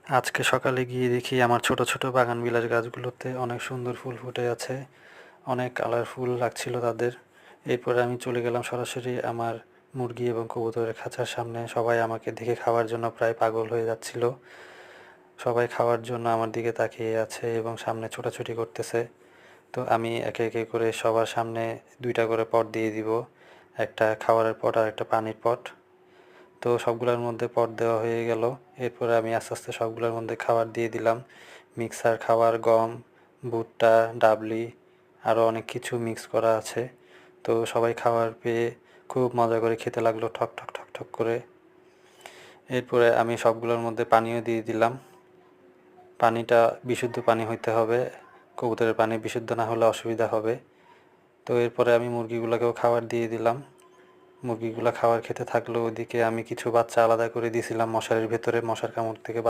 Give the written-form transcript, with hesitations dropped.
আজকে সকালে গিয়ে দেখি আমার ছোট ছোট বাগান বিলাস গাছগুলোতে অনেক সুন্দর ফুল ফুটে আছে, অনেক কালারফুল লাগছিল তাদের। এরপরে আমি চলে গেলাম সরাসরি আমার মুরগি এবং কবুতরের খাঁচার সামনে। সবাই আমাকে দেখে খাওয়ার জন্য প্রায় পাগল হয়ে যাচ্ছিল। সবাই খাওয়ার জন্য আমার দিকে তাকিয়ে আছে এবং সামনে ছোটাছুটি করতেছে। তো আমি একে একে করে সবার সামনে 2টা করে পট দিয়ে দিব, একটা খাবারের পট আর একটা পানির পট। তো সবগুলোর মধ্যে পট দেওয়া হয়ে গেল। এরপরে আমি আস্তে আস্তে সবগুলোর মধ্যে খাবার দিয়ে দিলাম, মিক্সার খাবার, গম, ভুট্টা, ডাবলি, আরও অনেক কিছু মিক্স করা আছে। তো সবাই খাবার পেয়ে খুব মজা করে খেতে লাগলো, ঠক ঠক ঠক ঠক করে। এরপরে আমি সবগুলোর মধ্যে পানিও দিয়ে দিলাম। পানিটা বিশুদ্ধ পানি হইতে হবে, কবুতরের পানি বিশুদ্ধ না হলে অসুবিধা হবে। তো এরপরে আমি মুরগিগুলোকেও খাবার দিয়ে দিলাম। মুরগিগুলো খাবার খেতে থাকলো, ওদিকে আমি কিছু বাচ্চা আলাদা করে দিয়েছিলাম মশারির ভেতরে, মশার কামড় থেকে